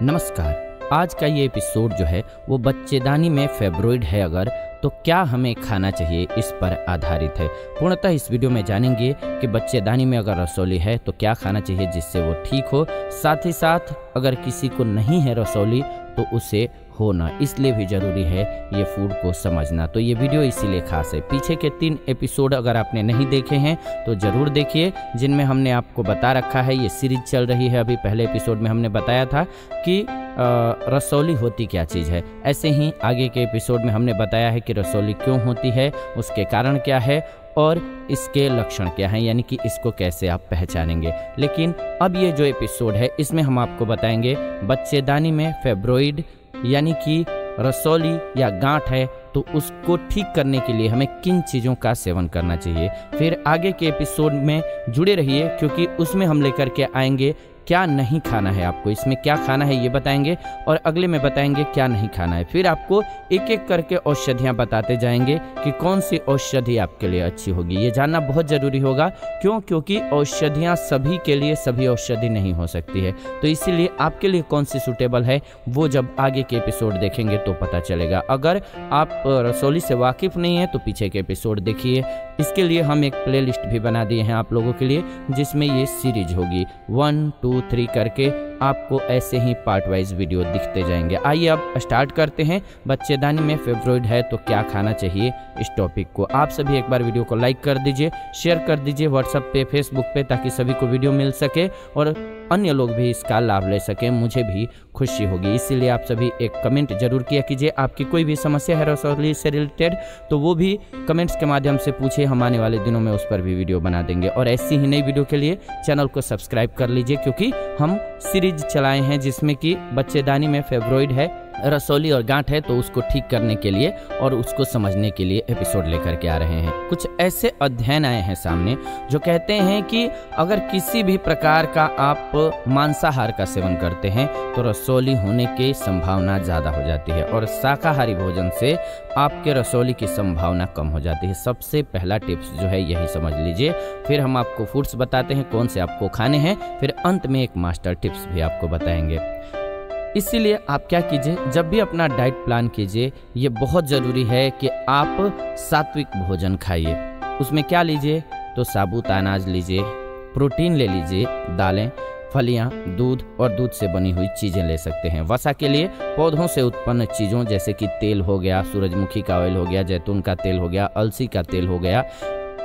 नमस्कार। आज का ये एपिसोड जो है वो बच्चेदानी में फेब्रॉइड है अगर तो क्या हमें खाना चाहिए, इस पर आधारित है। पूर्णतः इस वीडियो में जानेंगे कि बच्चेदानी में अगर रसौली है तो क्या खाना चाहिए जिससे वो ठीक हो। साथ ही साथ अगर किसी को नहीं है रसौली तो उसे होना, इसलिए भी जरूरी है ये फूड को समझना। तो ये वीडियो इसीलिए खास है। पीछे के 3 एपिसोड अगर आपने नहीं देखे हैं तो ज़रूर देखिए, जिनमें हमने आपको बता रखा है। ये सीरीज चल रही है। अभी पहले एपिसोड में हमने बताया था कि रसौली होती क्या चीज़ है। ऐसे ही आगे के एपिसोड में हमने बताया है कि रसौली क्यों होती है, उसके कारण क्या है और इसके लक्षण क्या हैं, यानी कि इसको कैसे आप पहचानेंगे। लेकिन अब ये जो एपिसोड है इसमें हम आपको बताएंगे बच्चेदानी में फेब्रॉइड यानी कि रसौली या गांठ है तो उसको ठीक करने के लिए हमें किन चीज़ों का सेवन करना चाहिए। फिर आगे के एपिसोड में जुड़े रहिए क्योंकि उसमें हम लेकर के आएंगे क्या नहीं खाना है आपको, इसमें क्या खाना है ये बताएंगे और अगले में बताएंगे क्या नहीं खाना है। फिर आपको एक एक करके औषधियाँ बताते जाएंगे कि कौन सी औषधि आपके लिए अच्छी होगी। ये जानना बहुत ज़रूरी होगा। क्यों? क्योंकि औषधियाँ सभी के लिए सभी औषधि नहीं हो सकती है, तो इसीलिए आपके लिए कौन सी सूटेबल है वो जब आगे के एपिसोड देखेंगे तो पता चलेगा। अगर आप रसौली से वाकिफ़ नहीं है तो पीछे के एपिसोड देखिए। इसके लिए हम एक प्लेलिस्ट भी बना दिए हैं आप लोगों के लिए, जिसमें ये सीरीज होगी 1, 2, 3 करके आपको ऐसे ही पार्ट वाइज वीडियो दिखते जाएंगे। आइए अब स्टार्ट करते हैं। बच्चेदानी में फेब्रॉइड है तो क्या खाना चाहिए, इस टॉपिक को। आप सभी एक बार वीडियो को लाइक कर दीजिए, शेयर कर दीजिए व्हाट्सएप पे, फेसबुक पे, ताकि सभी को वीडियो मिल सके और अन्य लोग भी इसका लाभ ले सकें। मुझे भी खुशी होगी। इसीलिए आप सभी एक कमेंट जरूर किया कीजिए। आपकी कोई भी समस्या है रसौली से रिलेटेड तो वो भी कमेंट्स के माध्यम से पूछिए। हम आने वाले दिनों में उस पर भी वीडियो बना देंगे। और ऐसी ही नई वीडियो के लिए चैनल को सब्सक्राइब कर लीजिए क्योंकि हम सीरीज चलाए हैं जिसमें कि बच्चेदानी में फेब्रॉइड है, रसौली और गांठ है तो उसको ठीक करने के लिए और उसको समझने के लिए एपिसोड लेकर के आ रहे हैं। कुछ ऐसे अध्ययन आए हैं सामने जो कहते हैं कि अगर किसी भी प्रकार का आप मांसाहार का सेवन करते हैं तो रसौली होने की संभावना ज़्यादा हो जाती है और शाकाहारी भोजन से आपके रसौली की संभावना कम हो जाती है। सबसे पहला टिप्स जो है यही समझ लीजिए। फिर हम आपको फूड्स बताते हैं कौन से आपको खाने हैं, फिर अंत में एक मास्टर टिप्स भी आपको बताएंगे। इसीलिए आप क्या कीजिए, जब भी अपना डाइट प्लान कीजिए ये बहुत ज़रूरी है कि आप सात्विक भोजन खाइए। उसमें क्या लीजिए तो साबुत अनाज लीजिए, प्रोटीन ले लीजिए, दालें, फलियां, दूध और दूध से बनी हुई चीज़ें ले सकते हैं। वसा के लिए पौधों से उत्पन्न चीज़ों जैसे कि तेल हो गया, सूरजमुखी का ऑयल हो गया, जैतून का तेल हो गया, अलसी का तेल हो गया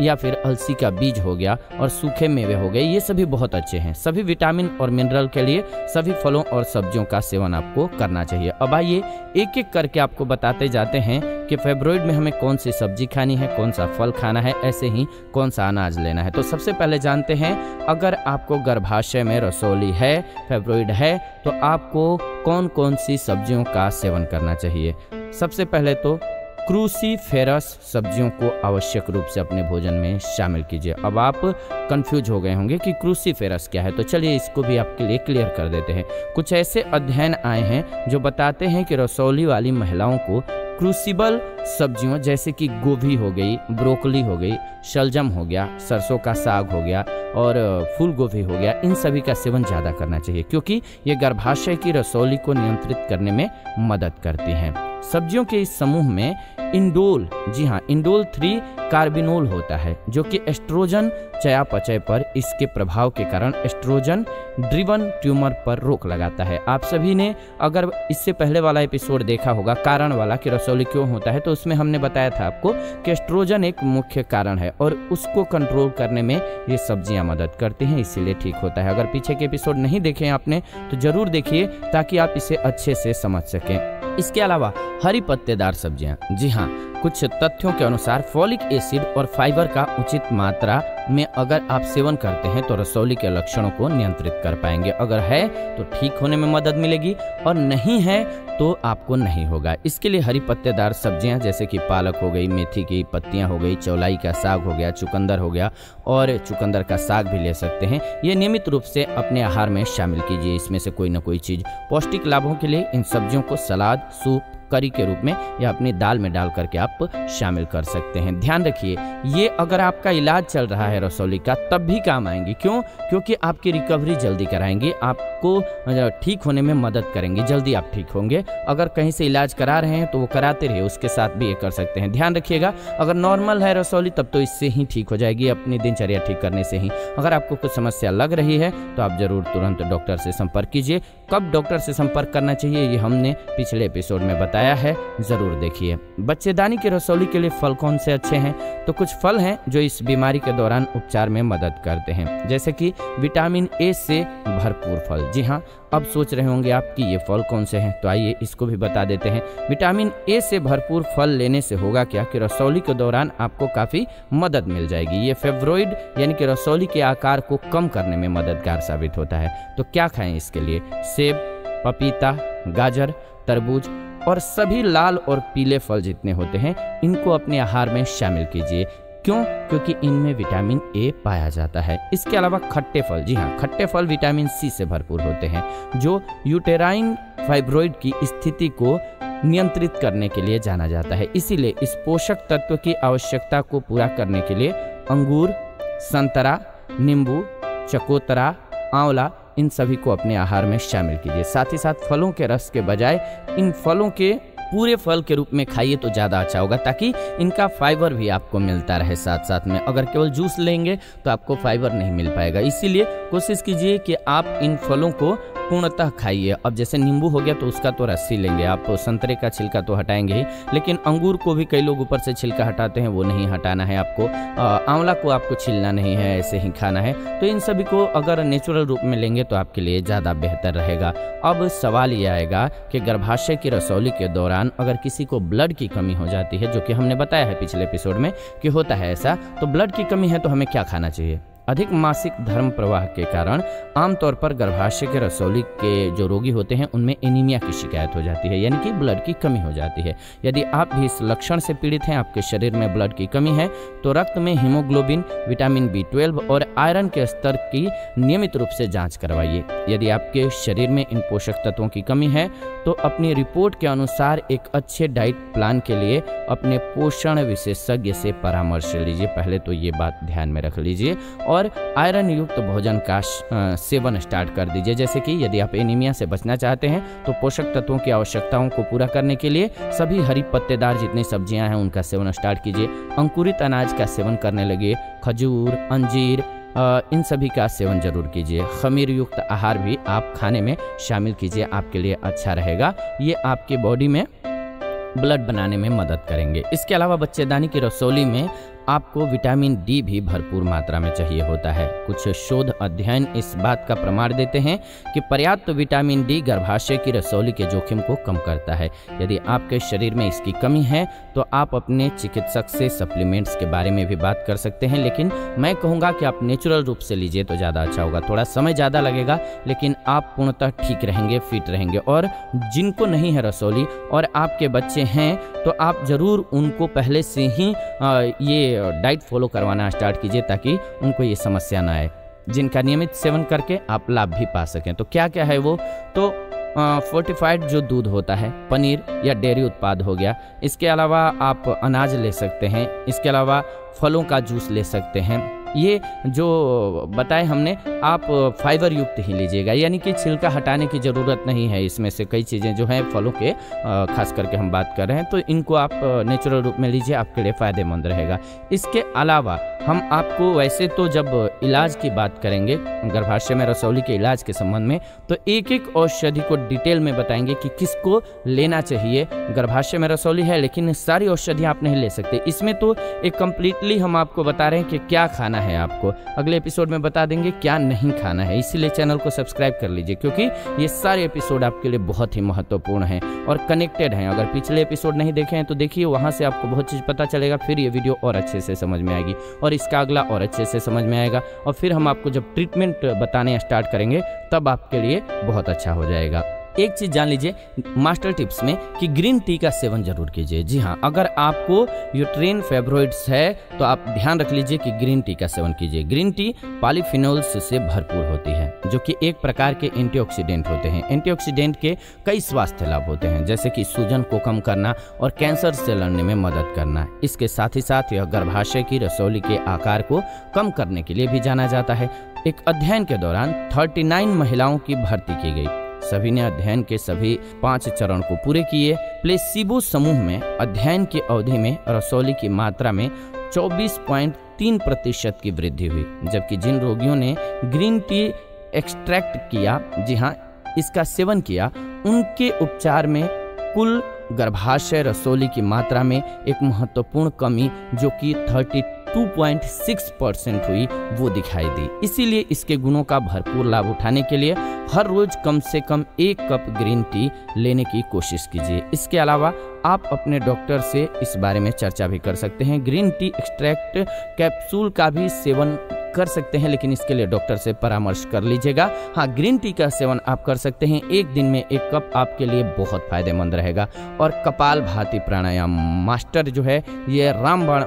या फिर अलसी का बीज हो गया और सूखे मेवे हो गए, ये सभी बहुत अच्छे हैं। सभी विटामिन और मिनरल के लिए सभी फलों और सब्जियों का सेवन आपको करना चाहिए। अब आइए एक एक करके आपको बताते जाते हैं कि फेब्रॉइड में हमें कौन सी सब्जी खानी है, कौन सा फल खाना है, ऐसे ही कौन सा अनाज लेना है। तो सबसे पहले जानते हैं अगर आपको गर्भाशय में रसौली है, फेब्रॉइड है तो आपको कौन कौन सी सब्जियों का सेवन करना चाहिए। सबसे पहले तो क्रूसीफेरस सब्जियों को आवश्यक रूप से अपने भोजन में शामिल कीजिए। अब आप कंफ्यूज हो गए होंगे कि क्रूसीफेरस क्या है, तो चलिए इसको भी आपके लिए क्लियर कर देते हैं। कुछ ऐसे अध्ययन आए हैं जो बताते हैं कि रसौली वाली महिलाओं को क्रूसिबल सब्जियों जैसे कि गोभी हो गई, ब्रोकली हो गई, शलजम हो गया, सरसों का साग हो गया और फूल गोभी हो गया, इन सभी का सेवन ज़्यादा करना चाहिए क्योंकि ये गर्भाशय की रसौली को नियंत्रित करने में मदद करती हैं। सब्जियों के इस समूह में इंडोल, जी हाँ, इंडोल 3 कार्बिनोल होता है जो कि एस्ट्रोजन चयापचय पर इसके प्रभाव के कारण एस्ट्रोजन ड्रिवन ट्यूमर पर रोक लगाता है। आप सभी ने अगर इससे पहले वाला एपिसोड देखा होगा कारण वाला कि रसौली क्यों होता है, तो उसमें हमने बताया था आपको कि एस्ट्रोजन एक मुख्य कारण है और उसको कंट्रोल करने में ये सब्जियां मदद करती हैं, इसीलिए ठीक होता है। अगर पीछे के एपिसोड नहीं देखे आपने तो जरूर देखिए ताकि आप इसे अच्छे से समझ सकें। इसके अलावा हरी पत्तेदार सब्जियां, जी हाँ, कुछ तथ्यों के अनुसार फॉलिक एसिड और फाइबर का उचित मात्रा में अगर आप सेवन करते हैं तो रसौली के लक्षणों को नियंत्रित कर पाएंगे। अगर है तो ठीक होने में मदद मिलेगी और नहीं है तो आपको नहीं होगा। इसके लिए हरी पत्तेदार सब्जियां जैसे कि पालक हो गई, मेथी की पत्तियां हो गई, चौलाई का साग हो गया, चुकंदर हो गया और चुकंदर का साग भी ले सकते हैं। ये नियमित रूप से अपने आहार में शामिल कीजिए। इसमें से कोई ना कोई चीज़ पौष्टिक लाभों के लिए इन सब्जियों को सलाद, सूप, करी के रूप में या अपनी दाल में डाल करके आप शामिल कर सकते हैं। ध्यान रखिए ये अगर आपका इलाज चल रहा है रसौली का तब भी काम आएंगी। क्यों? क्योंकि आपकी रिकवरी जल्दी कराएंगी, आपको आपको ठीक होने में मदद करेंगी, जल्दी आप ठीक होंगे। अगर कहीं से इलाज करा रहे हैं तो वो कराते रहिए, उसके साथ भी ये कर सकते हैं। ध्यान रखिएगा, अगर नॉर्मल है रसौली तब तो इससे ही ठीक हो जाएगी, अपनी दिनचर्या ठीक करने से ही। अगर आपको कुछ समस्या लग रही है तो आप जरूर तुरंत डॉक्टर से संपर्क कीजिए। कब डॉक्टर से संपर्क करना चाहिए ये हमने पिछले एपिसोड में बताया है, जरूर देखिए। बच्चेदानी की रसौली के लिए फल कौन से अच्छे हैं? तो कुछ फल हैं जो इस बीमारी के दौरान उपचार में मदद करते हैं, जैसे कि विटामिन ए से भरपूर फल। जी हाँ, अब सोच रहे होंगे आप कि ये फल कौन से हैं, तो आइए इसको भी बता देते हैं। विटामिन ए से भरपूर फल लेने से होगा क्या कि रसौली के दौरान आपको काफ़ी मदद मिल जाएगी। ये फेब्रोइड यानी कि रसौली के आकार को कम करने में मददगार साबित होता है। तो क्या खाएं इसके लिए? सेब, पपीता, गाजर, तरबूज और सभी लाल और पीले फल जितने होते हैं इनको अपने आहार में शामिल कीजिए। क्यों? क्योंकि इनमें विटामिन ए पाया जाता है। इसके अलावा खट्टे फल, जी हाँ, खट्टे फल विटामिन सी से भरपूर होते हैं जो यूटेराइन फाइब्रोइड की स्थिति को नियंत्रित करने के लिए जाना जाता है। इसीलिए इस पोषक तत्व की आवश्यकता को पूरा करने के लिए अंगूर, संतरा, नींबू, चकोतरा, आंवला, इन सभी को अपने आहार में शामिल कीजिए। साथ ही साथ फलों के रस के बजाय इन फलों के पूरे फल के रूप में खाइए तो ज़्यादा अच्छा होगा, ताकि इनका फाइबर भी आपको मिलता रहे साथ साथ में। अगर केवल जूस लेंगे तो आपको फाइबर नहीं मिल पाएगा, इसीलिए कोशिश कीजिए कि आप इन फलों को पूर्णतः खाइए। अब जैसे नींबू हो गया तो उसका तो रस ही लेंगे आप, संतरे का छिलका तो हटाएंगे ही, लेकिन अंगूर को भी कई लोग ऊपर से छिलका हटाते हैं, वो नहीं हटाना है आपको। आंवला को आपको छीलना नहीं है, ऐसे ही खाना है। तो इन सभी को अगर नेचुरल रूप में लेंगे तो आपके लिए ज़्यादा बेहतर रहेगा। अब सवाल ये आएगा कि गर्भाशय की रसौली के दौरान अगर किसी को ब्लड की कमी हो जाती है, जो कि हमने बताया है पिछले एपिसोड में कि होता है ऐसा, तो ब्लड की कमी है तो हमें क्या खाना चाहिए? अधिक मासिक धर्म प्रवाह के कारण आमतौर पर गर्भाशय के रसौली के जो रोगी होते हैं उनमें एनीमिया की शिकायत हो जाती है, यानी कि ब्लड की कमी हो जाती है। यदि आप भी इस लक्षण से पीड़ित हैं, आपके शरीर में ब्लड की कमी है, तो रक्त में हीमोग्लोबिन, विटामिन B12 और आयरन के स्तर की नियमित रूप से जांच करवाइए। यदि आपके शरीर में इन पोषक तत्वों की कमी है तो अपनी रिपोर्ट के अनुसार एक अच्छे डाइट प्लान के लिए अपने पोषण विशेषज्ञ से परामर्श लीजिए। पहले तो ये बात ध्यान में रख लीजिए और आयरन युक्त भोजन का सेवन स्टार्ट कर दीजिए। जैसे कि यदि आप एनीमिया से बचना चाहते हैं तो पोषक तत्वों की आवश्यकताओं को पूरा करने के लिए सभी हरी पत्तेदार जितनी सब्जियां हैं उनका सेवन स्टार्ट कीजिए। अंकुरित अनाज का सेवन करने लगे, खजूर, अंजीर, इन सभी का सेवन जरूर कीजिए। खमीर युक्त आहार भी आप खाने में शामिल कीजिए, आपके लिए अच्छा रहेगा। ये आपके बॉडी में ब्लड बनाने में मदद करेंगे। इसके अलावा बच्चेदानी की रसौली में आपको विटामिन डी भी भरपूर मात्रा में चाहिए होता है। कुछ शोध अध्ययन इस बात का प्रमाण देते हैं कि पर्याप्त विटामिन डी गर्भाशय की रसौली के जोखिम को कम करता है। यदि आपके शरीर में इसकी कमी है तो आप अपने चिकित्सक से सप्लीमेंट्स के बारे में भी बात कर सकते हैं, लेकिन मैं कहूँगा कि आप नेचुरल रूप से लीजिए तो ज़्यादा अच्छा होगा। थोड़ा समय ज़्यादा लगेगा लेकिन आप पूर्णतः ठीक रहेंगे, फिट रहेंगे। और जिनको नहीं है रसौली और आपके बच्चे हैं तो आप ज़रूर उनको पहले से ही ये डाइट फॉलो करवाना स्टार्ट कीजिए ताकि उनको ये समस्या ना आए, जिनका नियमित सेवन करके आप लाभ भी पा सकें। तो क्या क्या है वो? तो फोर्टिफाइड जो दूध होता है, पनीर या डेयरी उत्पाद हो गया। इसके अलावा आप अनाज ले सकते हैं। इसके अलावा फलों का जूस ले सकते हैं। ये जो बताए हमने आप फाइबर युक्त ही लीजिएगा, यानी कि छिलका हटाने की ज़रूरत नहीं है। इसमें से कई चीज़ें जो हैं फलों के खास करके हम बात कर रहे हैं, तो इनको आप नेचुरल रूप में लीजिए, आपके लिए फ़ायदेमंद रहेगा। इसके अलावा हम आपको वैसे तो जब इलाज की बात करेंगे गर्भाशय में रसौली के इलाज के संबंध में, तो एक एक औषधि को डिटेल में बताएंगे कि किसको लेना चाहिए। गर्भाशय में रसौली है लेकिन सारी औषधियाँ आप नहीं ले सकते। इसमें तो एक कम्प्लीटली हम आपको बता रहे हैं कि क्या खाना है आपको। अगले एपिसोड में बता देंगे क्या नहीं खाना है, इसीलिए चैनल को सब्सक्राइब कर लीजिए, क्योंकि ये सारे एपिसोड आपके लिए बहुत ही महत्वपूर्ण हैं और कनेक्टेड हैं। अगर पिछले एपिसोड नहीं देखे हैं तो देखिए, वहाँ से आपको बहुत चीज़ पता चलेगा, फिर ये वीडियो और अच्छे से समझ में आएगी और इसका अगला और अच्छे से समझ में आएगा। और फिर हम आपको जब ट्रीटमेंट बताने स्टार्ट करेंगे तब आपके लिए बहुत अच्छा हो जाएगा। एक चीज़ जान लीजिए मास्टर टिप्स में कि ग्रीन टी का सेवन जरूर कीजिए। जी हाँ, अगर आपको यूट्रेन फेब्रॉइड्स है तो आप ध्यान रख लीजिए कि ग्रीन टी का सेवन कीजिए। ग्रीन टी पॉलीफिनोल्स से भरपूर होती है जो कि एक प्रकार के एंटीऑक्सीडेंट होते हैं। एंटीऑक्सीडेंट के कई स्वास्थ्य लाभ होते हैं जैसे कि सूजन को कम करना और कैंसर से लड़ने में मदद करना। इसके साथ ही साथ यह गर्भाशय की रसौली के आकार को कम करने के लिए भी जाना जाता है। एक अध्ययन के दौरान 39 महिलाओं की भर्ती की गई। सभी ने अध्ययन के सभी 5 चरण को पूरे किए। प्लेसिबो समूह में अध्ययन की अवधि में रसौली की मात्रा में 24.3% की वृद्धि हुई, जबकि जिन रोगियों ने ग्रीन टी एक्सट्रैक्ट किया, जी हाँ इसका सेवन किया, उनके उपचार में कुल गर्भाशय रसौली की मात्रा में एक महत्वपूर्ण कमी जो कि 32.6% हुई वो दिखाई दी। इसीलिए इसके गुणों का भरपूर लाभ उठाने के लिए हर रोज कम से कम 1 कप ग्रीन टी लेने की कोशिश कीजिए। इसके अलावा आप अपने डॉक्टर से इस बारे में चर्चा भी कर सकते हैं। ग्रीन टी एक्सट्रैक्ट कैप्सूल का भी सेवन कर सकते हैं, लेकिन इसके लिए डॉक्टर से परामर्श कर लीजिएगा। हाँ, ग्रीन टी का सेवन आप कर सकते हैं। एक दिन में 1 कप आपके लिए बहुत फायदेमंद रहेगा। और कपालभाति प्राणायाम मास्टर जो है ये रामबाण,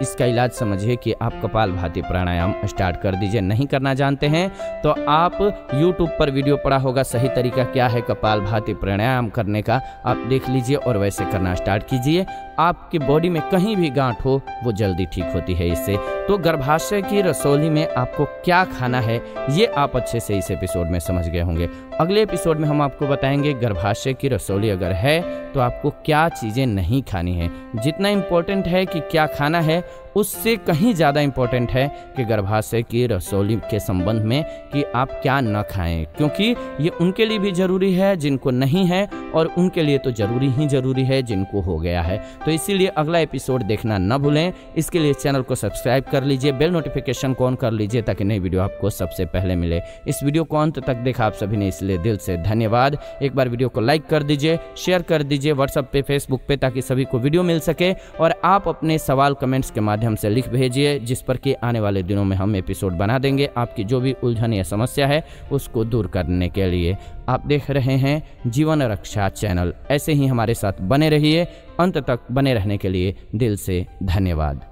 इसका इलाज समझिए कि आप कपालभाति प्राणायाम स्टार्ट कर दीजिए। नहीं करना जानते हैं तो आप YouTube पर वीडियो पड़ा होगा, सही तरीका क्या है कपालभाति प्राणायाम करने का, आप देख लीजिए और वैसे करना स्टार्ट कीजिए। आपकी बॉडी में कहीं भी गांठ हो वो जल्दी ठीक होती है इससे। तो गर्भाशय की रसौली में आपको क्या खाना है ये आप अच्छे से इस एपिसोड में समझ गए होंगे। अगले एपिसोड में हम आपको बताएंगे गर्भाशय की रसौली अगर है तो आपको क्या चीज़ें नहीं खानी है। जितना इम्पोर्टेंट है कि क्या खाना है उससे कहीं ज़्यादा इम्पोर्टेंट है कि गर्भाशय की रसौली के संबंध में कि आप क्या न खाएं, क्योंकि ये उनके लिए भी ज़रूरी है जिनको नहीं है और उनके लिए तो ज़रूरी है जिनको हो गया है। तो इसीलिए अगला एपिसोड देखना न भूलें। इसके लिए चैनल को सब्सक्राइब कर लीजिए, बेल नोटिफिकेशन को ऑन कर लीजिए ताकि नई वीडियो आपको सबसे पहले मिले। इस वीडियो को अंत तक देखा आप सभी ने, इसलिए दिल से धन्यवाद। एक बार वीडियो को लाइक कर दीजिए, शेयर कर दीजिए व्हाट्सएप पे, फेसबुक पे, ताकि सभी को वीडियो मिल सके। और आप अपने सवाल कमेंट्स के माध्यम से लिख भेजिए जिस पर कि आने वाले दिनों में हम एपिसोड बना देंगे आपकी जो भी उलझन या समस्या है उसको दूर करने के लिए। आप देख रहे हैं जीवन रक्षा चैनल, ऐसे ही हमारे साथ बने रहिए। अंत तक बने रहने के लिए दिल से धन्यवाद।